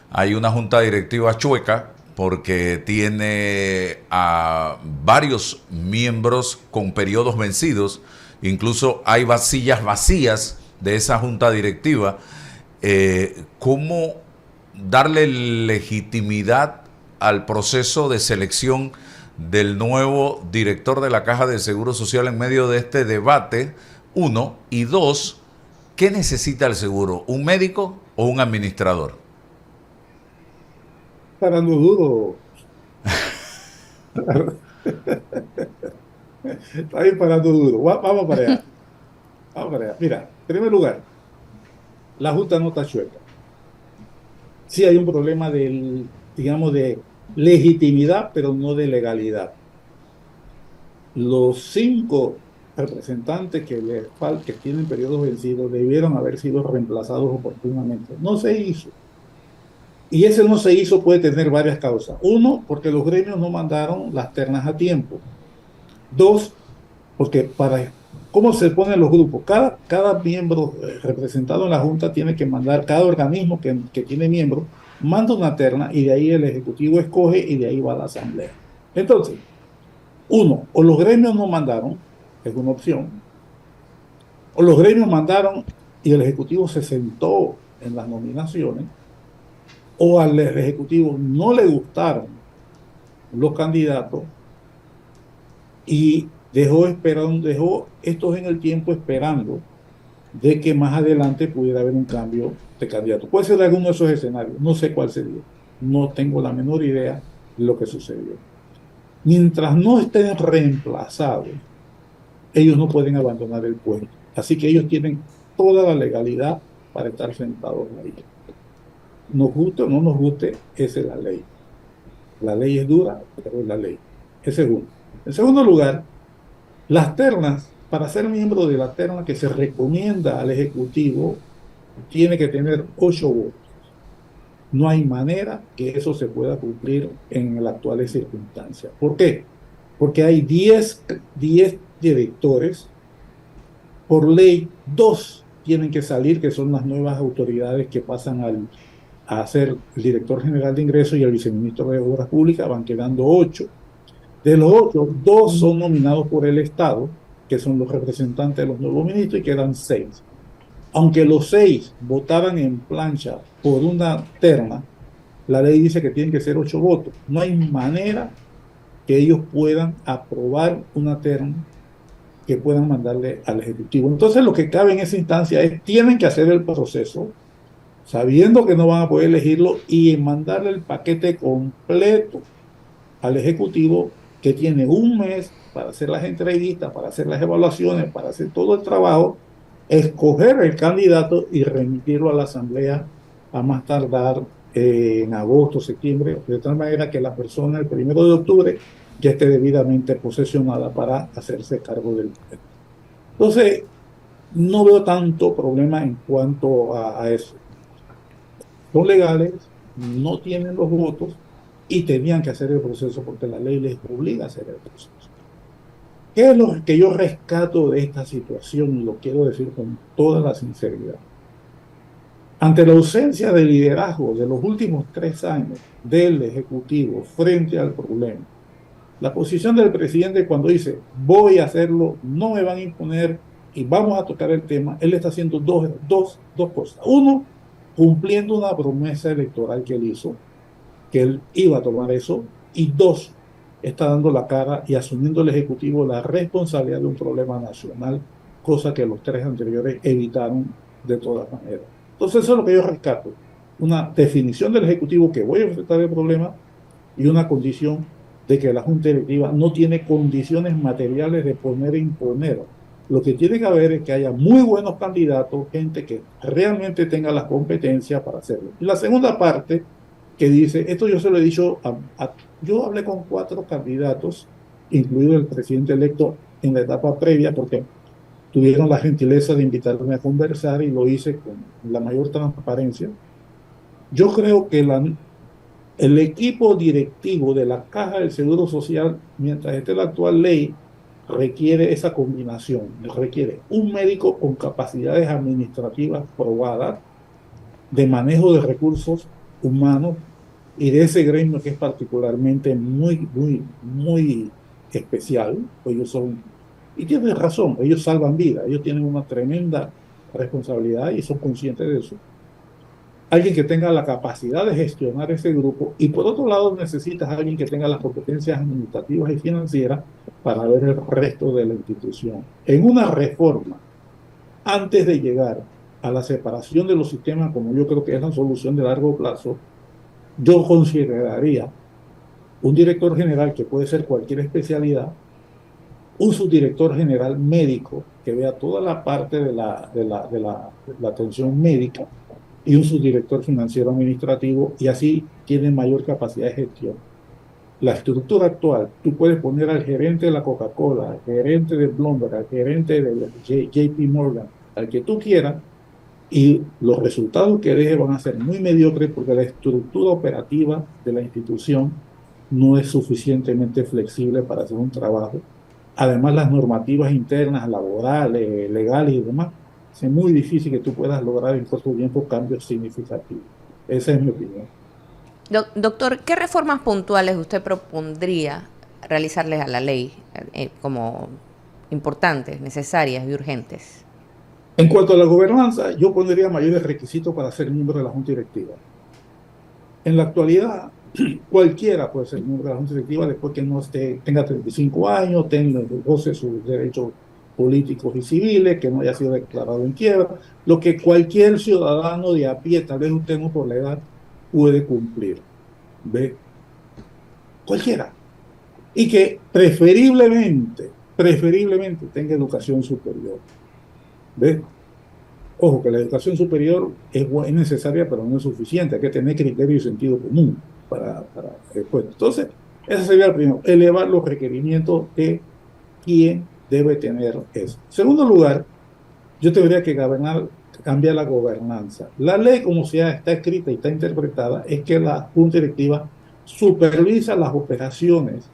Hay una junta directiva chueca porque tiene a varios miembros con periodos vencidos. Incluso hay sillas vacías de esa junta directiva. ¿Cómo darle legitimidad al proceso de selección del nuevo director de la Caja de Seguro Social en medio de este debate? Uno, y dos, ¿qué necesita el seguro? ¿Un médico o un administrador? Parando duro. Está ahí parando duro. Vamos para allá. Mira, en primer lugar, la Junta no está chueca. Sí hay un problema digamos, de legitimidad, pero no de legalidad. Los 5 representantes que tienen periodos vencidos debieron haber sido reemplazados oportunamente. No se hizo. Y ese no se hizo puede tener varias causas. Uno, porque los gremios no mandaron las ternas a tiempo. Dos, porque ¿cómo se ponen los grupos? Cada miembro representado en la Junta tiene que mandar, cada organismo que tiene miembros, manda una terna y de ahí el Ejecutivo escoge y de ahí va a la Asamblea. Entonces, uno, o los gremios no mandaron, es una opción, o los gremios mandaron y el Ejecutivo se sentó en las nominaciones, o al Ejecutivo no le gustaron los candidatos y dejó estos en el tiempo esperando de que más adelante pudiera haber un cambio de candidato. Puede ser alguno de esos escenarios, no sé cuál sería, no tengo la menor idea de lo que sucedió. Mientras no estén reemplazados, ellos no pueden abandonar el puesto. Así que ellos tienen toda la legalidad para estar sentados ahí. Nos guste o no nos guste, esa es la ley. La ley es dura, pero es la ley. Es segundo. En segundo lugar, las ternas, para ser miembro de la terna que se recomienda al Ejecutivo, tiene que tener 8 votos. No hay manera que eso se pueda cumplir en las actuales circunstancias. ¿Por qué? Porque hay 10 directores. Por ley, 2 tienen que salir, que son las nuevas autoridades que pasan a ser el director general de ingresos y el viceministro de Obras Públicas, van quedando 8. De los 8, 2 son nominados por el Estado, que son los representantes de los nuevos ministros, y quedan 6. Aunque los 6 votaran en plancha por una terna, la ley dice que tienen que ser 8 votos. No hay manera que ellos puedan aprobar una terna que puedan mandarle al Ejecutivo. Entonces lo que cabe en esa instancia es, tienen que hacer el proceso, sabiendo que no van a poder elegirlo, y mandarle el paquete completo al Ejecutivo, que tiene un mes para hacer las entrevistas, para hacer las evaluaciones, para hacer todo el trabajo, escoger el candidato y remitirlo a la Asamblea a más tardar en agosto, septiembre, de tal manera que la persona el 1 de octubre ya esté debidamente posesionada para hacerse cargo del puesto. Entonces, no veo tanto problema en cuanto a eso. Son legales, no tienen los votos y tenían que hacer el proceso porque la ley les obliga a hacer el proceso. ¿Qué es lo que yo rescato de esta situación? Y lo quiero decir con toda la sinceridad. Ante la ausencia de liderazgo de los últimos 3 años del Ejecutivo frente al problema, la posición del presidente cuando dice, voy a hacerlo, no me van a imponer y vamos a tocar el tema, él está haciendo dos cosas. Uno, cumpliendo una promesa electoral que él hizo, que él iba a tomar eso, y 2, está dando la cara y asumiendo el Ejecutivo la responsabilidad de un problema nacional, cosa que los 3 anteriores evitaron de todas maneras. Entonces eso es lo que yo rescato, una definición del Ejecutivo que voy a enfrentar el problema y una condición de que la Junta Directiva no tiene condiciones materiales de poner e imponer. Lo que tiene que haber es que haya muy buenos candidatos, gente que realmente tenga las competencias para hacerlo. Y la segunda parte que dice, esto yo se lo he dicho, yo hablé con 4 candidatos, incluido el presidente electo en la etapa previa, porque tuvieron la gentileza de invitarme a conversar y lo hice con la mayor transparencia. Yo creo que el equipo directivo de la Caja del Seguro Social, mientras esté la actual ley, requiere esa combinación, requiere un médico con capacidades administrativas probadas, de manejo de recursos humanos y de ese gremio que es particularmente muy especial. Ellos son, y tienen razón, ellos salvan vidas, ellos tienen una tremenda responsabilidad y son conscientes de eso. Alguien que tenga la capacidad de gestionar ese grupo, y por otro lado necesitas a alguien que tenga las competencias administrativas y financieras para ver el resto de la institución. En una reforma, antes de llegar a la separación de los sistemas, como yo creo que es la solución de largo plazo, yo consideraría un director general que puede ser cualquier especialidad, un subdirector general médico, que vea toda la parte de la atención médica y un subdirector financiero administrativo, y así tiene mayor capacidad de gestión. La estructura actual, tú puedes poner al gerente de la Coca-Cola, al gerente de Bloomberg, al gerente de JP Morgan, al que tú quieras, y los resultados que deje van a ser muy mediocres porque la estructura operativa de la institución no es suficientemente flexible para hacer un trabajo. Además, las normativas internas, laborales, legales y demás, es muy difícil que tú puedas lograr en corto tiempo cambios significativos. Esa es mi opinión. Doctor, ¿qué reformas puntuales usted propondría realizarles a la ley como importantes, necesarias y urgentes? En cuanto a la gobernanza, yo pondría mayores requisitos para ser miembro de la Junta Directiva. En la actualidad, cualquiera puede ser miembro de la Junta Directiva después que no tenga 35 años, goce sus derechos políticos y civiles, que no haya sido declarado en quiebra, lo que cualquier ciudadano de a pie, tal vez usted no por la edad, puede cumplir. ¿Ve? Cualquiera. Y que preferiblemente tenga educación superior. ¿Ve? Ojo, que la educación superior es necesaria, pero no es suficiente. Hay que tener criterio y sentido común para después. Entonces, ese sería el primero, elevar los requerimientos de quién debe tener eso. En segundo lugar, yo tendría que cambiar la gobernanza. La ley, como sea, está escrita y está interpretada, es que la Junta Directiva supervisa las operaciones,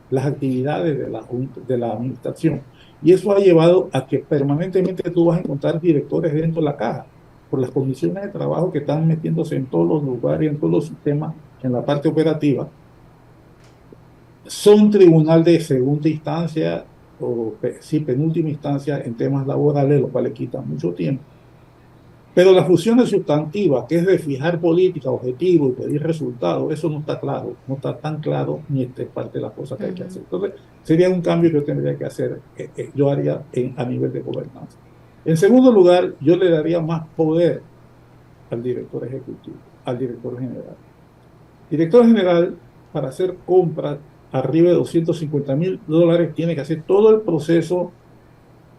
las actividades de la administración. Y eso ha llevado a que permanentemente tú vas a encontrar directores dentro de la caja, por las condiciones de trabajo que están metiéndose en todos los lugares, en todos los sistemas, en la parte operativa. Son tribunal de segunda instancia, o sí, penúltima instancia en temas laborales, lo cual le quita mucho tiempo. Pero las funciones sustantivas, que es de fijar política, objetivos y pedir resultados, eso no está claro, no está tan claro ni es parte de las cosas que hay que hacer. Entonces, sería un cambio que yo tendría que hacer, yo haría a nivel de gobernanza. En segundo lugar, yo le daría más poder al director ejecutivo, al director general. Director general, para hacer compras arriba de $250,000, tiene que hacer todo el proceso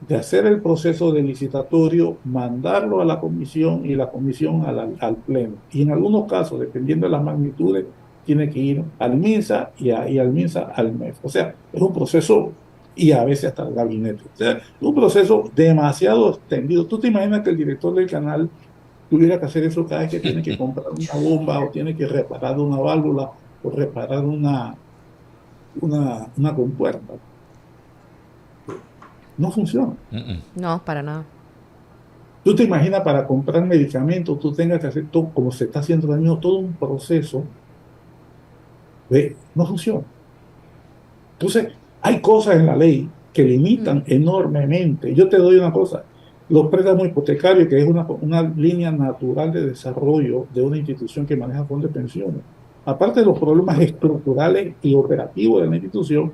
de hacer el proceso de licitatorio, mandarlo a la comisión y la comisión al pleno. Y en algunos casos, dependiendo de las magnitudes, tiene que ir al MINSA y al MINSA al MEF. O sea, es un proceso, y a veces hasta el gabinete. O sea, es un proceso demasiado extendido. ¿Tú te imaginas que el director del canal tuviera que hacer eso cada vez que tiene que comprar una bomba o tiene que reparar una válvula o reparar una compuerta? No funciona. No, para nada. Tú te imaginas para comprar medicamentos, tú tengas que hacer todo, como se está haciendo ahora mismo, todo un proceso. No funciona. Entonces, hay cosas en la ley que limitan enormemente. Yo te doy una cosa, los préstamos hipotecarios, que es una línea natural de desarrollo de una institución que maneja fondos de pensiones. Aparte de los problemas estructurales y operativos de la institución,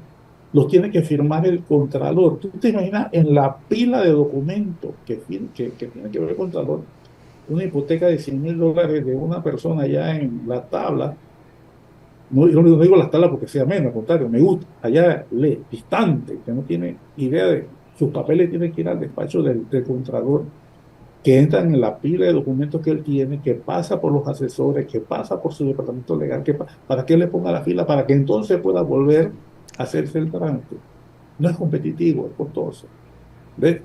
los tiene que firmar el contralor. ¿Tú te imaginas en la pila de documentos que tiene que ver el contralor? Una hipoteca de $100,000 de una persona allá en la tabla. No, yo no digo las tablas porque sea menos, al contrario, me gusta. Allá distante, que no tiene idea de sus papeles, tiene que ir al despacho del contralor, que entran en la pila de documentos que él tiene, que pasa por los asesores, que pasa por su departamento legal, para que él le ponga la fila, para que entonces pueda volver hacerse el trámite. No es competitivo, es costoso. ¿Ves?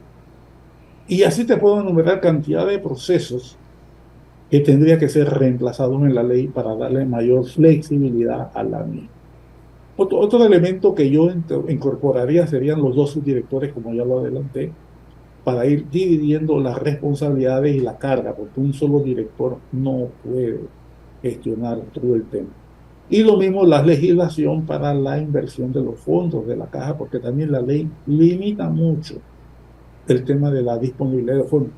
Y así te puedo enumerar cantidad de procesos que tendría que ser reemplazados en la ley para darle mayor flexibilidad a la misma. Otro elemento que yo incorporaría serían los dos subdirectores, como ya lo adelanté, para ir dividiendo las responsabilidades y la carga, porque un solo director no puede gestionar todo el tema. Y lo mismo la legislación para la inversión de los fondos de la caja, porque también la ley limita mucho el tema de la disponibilidad de fondos.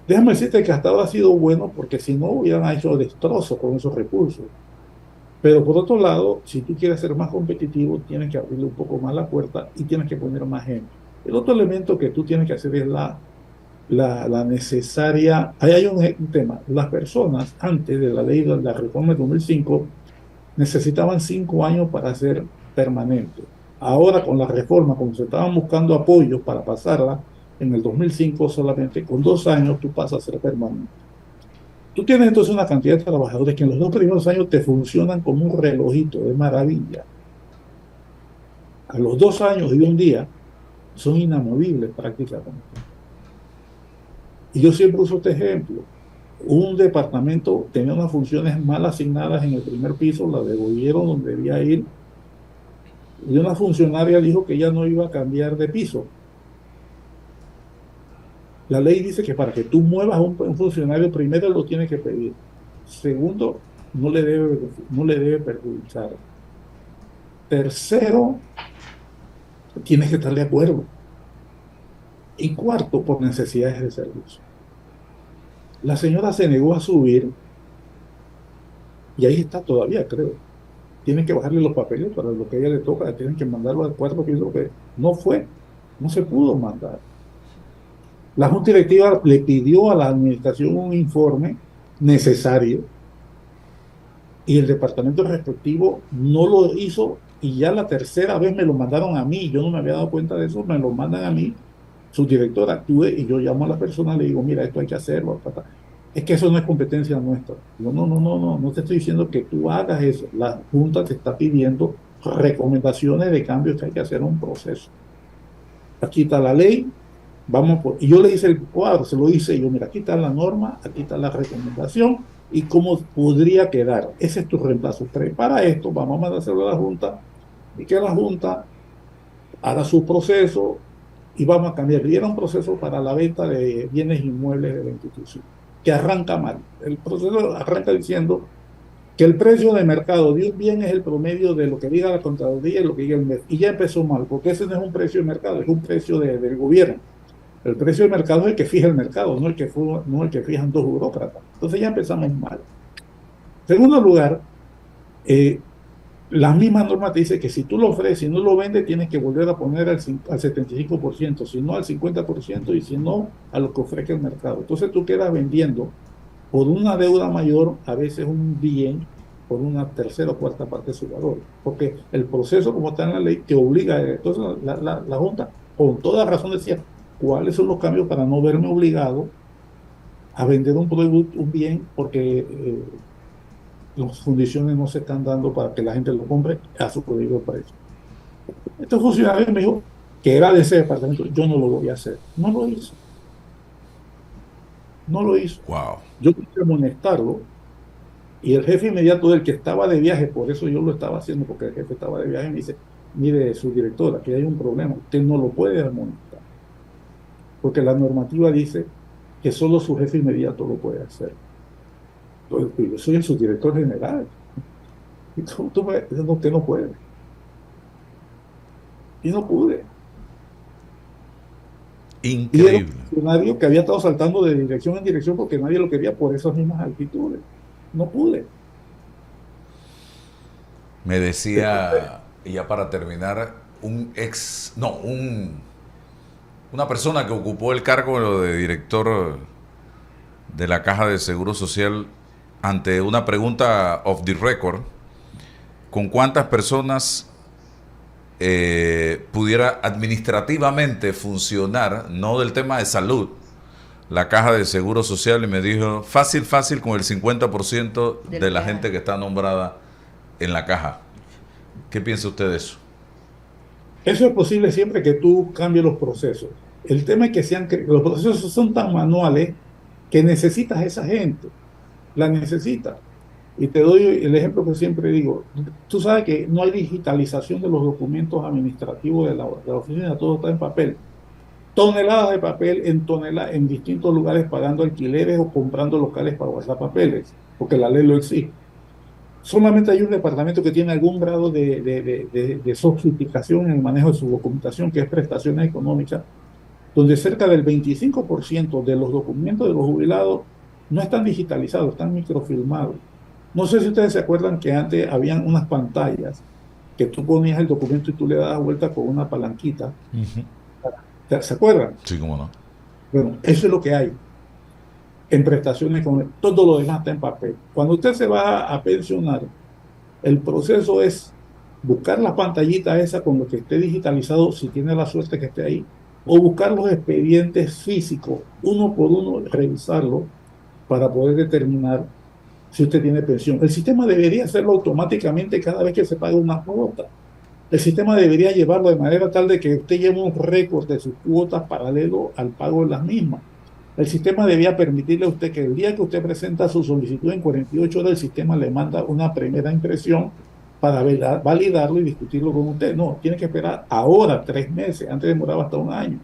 Déjame decirte que hasta ahora ha sido bueno, porque si no hubieran hecho destrozos con esos recursos. Pero por otro lado, si tú quieres ser más competitivo, tienes que abrirle un poco más la puerta y tienes que poner más gente. El otro elemento que tú tienes que hacer es la necesaria... Ahí hay un tema. Las personas, antes de la ley de la reforma de 2005, necesitaban 5 años para ser permanente. Ahora con la reforma, como se estaban buscando apoyos para pasarla, en el 2005 solamente, con 2 años tú pasas a ser permanente. Tú tienes entonces una cantidad de trabajadores que en los 2 primeros años te funcionan como un relojito de maravilla. A los 2 años y un día son inamovibles prácticamente. Y yo siempre uso este ejemplo. Un departamento tenía unas funciones mal asignadas en el primer piso, la devolvieron donde debía ir, y una funcionaria dijo que ella no iba a cambiar de piso. La ley dice que para que tú muevas a un funcionario, primero lo tiene que pedir. Segundo, no le debe perjudicar. Tercero, tienes que estar de acuerdo. Y cuarto, por necesidades de servicio. La señora se negó a subir y ahí está todavía, creo. Tienen que bajarle los papeles para lo que a ella le toca, tienen que mandarlo al cuarto piso, que no fue, no se pudo mandar. La Junta Directiva le pidió a la administración un informe necesario y el departamento respectivo no lo hizo y ya la tercera vez me lo mandaron a mí. Yo no me había dado cuenta de eso, me lo mandan a mí. Su director actúe y yo llamo a la persona, le digo, mira, esto hay que hacerlo. Es que eso no es competencia nuestra. Digo, no, no, no, no, no te estoy diciendo que tú hagas eso. La Junta te está pidiendo recomendaciones de cambios que hay que hacer en un proceso. Aquí está la ley, y yo le hice el cuadro, se lo hice yo, mira, aquí está la norma, aquí está la recomendación y cómo podría quedar. Ese es tu reemplazo. Pero para esto vamos a mandárselo a la Junta y que la Junta haga su proceso y vamos a cambiar. Y era un proceso para la venta de bienes inmuebles de la institución, que arranca mal. El proceso arranca diciendo que el precio de mercado de un bien es el promedio de lo que diga la Contraloría y lo que diga el MEF. Y ya empezó mal, porque ese no es un precio de mercado, es un precio del gobierno. El precio de mercado es el que fija el mercado, no el que fijan dos burócratas. Entonces ya empezamos mal. En segundo lugar, las mismas normas te dicen que si tú lo ofreces y no lo vendes, tienes que volver a poner al 75%, si no al 50%, y si no, a lo que ofrece el mercado. Entonces tú quedas vendiendo por una deuda mayor, a veces un bien, por una tercera o cuarta parte de su valor. Porque el proceso, como está en la ley, te obliga. Entonces la Junta, con toda razón, decía, ¿cuáles son los cambios para no verme obligado a vender un producto, un bien, porque las condiciones no se están dando para que la gente lo compre a su debido precio? Este funcionario me dijo que era de ese departamento, yo no lo voy a hacer. No lo hizo. No lo hizo. Wow. Yo quise amonestarlo y el jefe inmediato del que estaba de viaje, por eso yo lo estaba haciendo, porque el jefe estaba de viaje, me dice, mire, su directora, que hay un problema, usted no lo puede amonestar, porque la normativa dice que solo su jefe inmediato lo puede hacer. Entonces, yo soy el subdirector general. Y usted no puede. Y no pude. Y era un Increíble. funcionario que había estado saltando de dirección en dirección porque nadie lo quería por esas mismas altitudes. No pude. Me decía, y ya para terminar, una persona que ocupó el cargo de director de la Caja de Seguro Social, ante una pregunta off the record, ¿con cuántas personas pudiera administrativamente funcionar, no del tema de salud, la Caja de Seguro Social? Y me dijo, fácil, con el 50% de la gente que está nombrada en la caja. ¿Qué piensa usted de eso? Eso es posible siempre que tú cambies los procesos. El tema es que los procesos son tan manuales que necesitas a esa gente. La necesitas. Y te doy el ejemplo que siempre digo. Tú sabes que no hay digitalización de los documentos administrativos de la oficina, todo está en papel. Toneladas de papel en distintos lugares, pagando alquileres o comprando locales para guardar papeles, porque la ley lo exige. Solamente hay un departamento que tiene algún grado de sofisticación en el manejo de su documentación, que es prestaciones económicas, donde cerca del 25% de los documentos de los jubilados no están digitalizados, están microfilmados. No sé si ustedes se acuerdan que antes habían unas pantallas que tú ponías el documento y tú le dabas vuelta con una palanquita. ¿Se acuerdan? Sí, cómo no. Bueno, eso es lo que hay en prestaciones, todo lo demás está en papel. Cuando usted se va a pensionar, el proceso es buscar la pantallita esa con lo que esté digitalizado, si tiene la suerte que esté ahí, o buscar los expedientes físicos, uno por uno, revisarlo para poder determinar si usted tiene pensión. El sistema debería hacerlo automáticamente cada vez que se paga una cuota. El sistema debería llevarlo de manera tal de que usted lleve un récord de sus cuotas paralelo al pago de las mismas. El sistema debía permitirle a usted que el día que usted presenta su solicitud en 48 horas, el sistema le manda una primera impresión para validarlo y discutirlo con usted. No, tiene que esperar ahora 3 meses, antes demoraba hasta un año.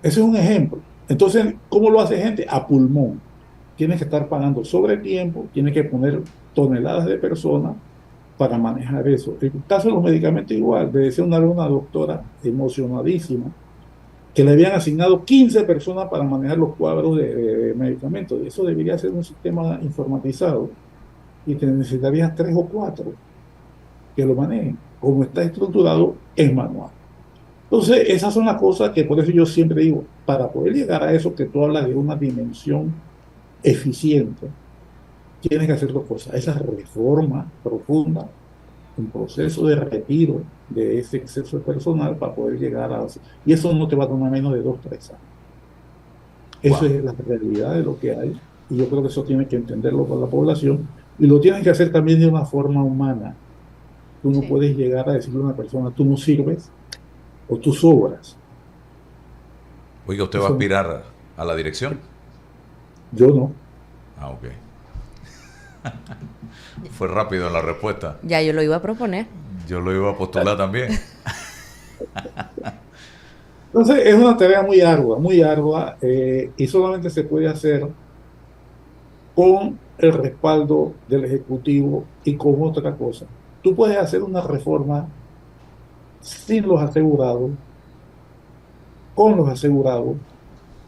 Ese es un ejemplo. Entonces, ¿cómo lo hace gente? A pulmón. Tiene que estar pagando sobre tiempo, tiene que poner toneladas de personas para manejar eso. El caso de los medicamentos igual, debe ser una doctora emocionadísima que le habían asignado 15 personas para manejar los cuadros de medicamentos. Eso debería ser un sistema informatizado y te necesitarías 3 o 4 que lo manejen. Como está estructurado, es manual. Entonces, esas son las cosas que por eso yo siempre digo, para poder llegar a eso que tú hablas de una dimensión eficiente, tienes que hacer 2 cosas. Esa reforma profunda, un proceso de retiro de ese exceso de personal para poder llegar a... Y eso no te va a tomar menos de 2 o 3 años. Eso Wow. es la realidad de lo que hay. Y yo creo que eso tiene que entenderlo con la población. Y lo tienen que hacer también de una forma humana. Tú no Sí. puedes llegar a decirle a una persona, tú no sirves o tú sobras. Oiga, ¿usted va a Eso no, aspirar a la dirección? yo no. Ah, ok. Fue rápido en la respuesta. Ya yo lo iba a proponer. Yo lo iba a postular también. Entonces, es una tarea muy ardua, y solamente se puede hacer con el respaldo del Ejecutivo y con otra cosa. Tú puedes hacer una reforma sin los asegurados, con los asegurados,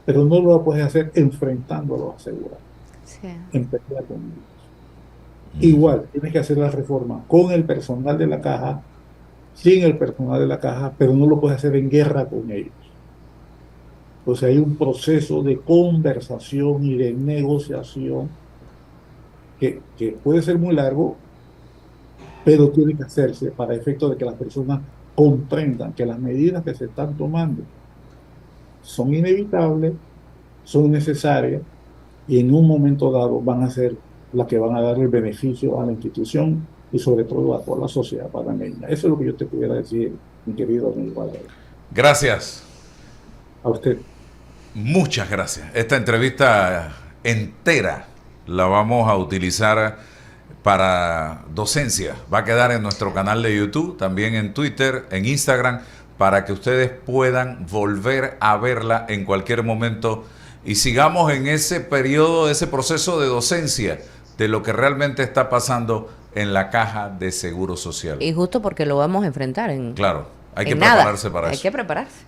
pero no lo puedes hacer enfrentando a los asegurados, Sí. en pelea con ellos. Igual, tienes que hacer la reforma con el personal de la caja, sin el personal de la caja, pero no lo puedes hacer en guerra con ellos. Entonces hay un proceso de conversación y de negociación que puede ser muy largo, pero tiene que hacerse para efecto de que las personas comprendan que las medidas que se están tomando son inevitables, son necesarias y en un momento dado van a ser las que van a dar el beneficio a la institución y sobre todo a toda la sociedad panameña. Eso es lo que yo te pudiera decir, mi querido amigo Álvaro. Gracias. A usted. Muchas gracias. Esta entrevista entera la vamos a utilizar para docencia. Va a quedar en nuestro canal de YouTube, también en Twitter, en Instagram, para que ustedes puedan volver a verla en cualquier momento y sigamos en ese periodo, ese proceso de docencia de lo que realmente está pasando en la Caja de Seguro Social. Y justo porque lo vamos a enfrentar en, Claro, hay que en nada. prepararse para Hay eso. que prepararse.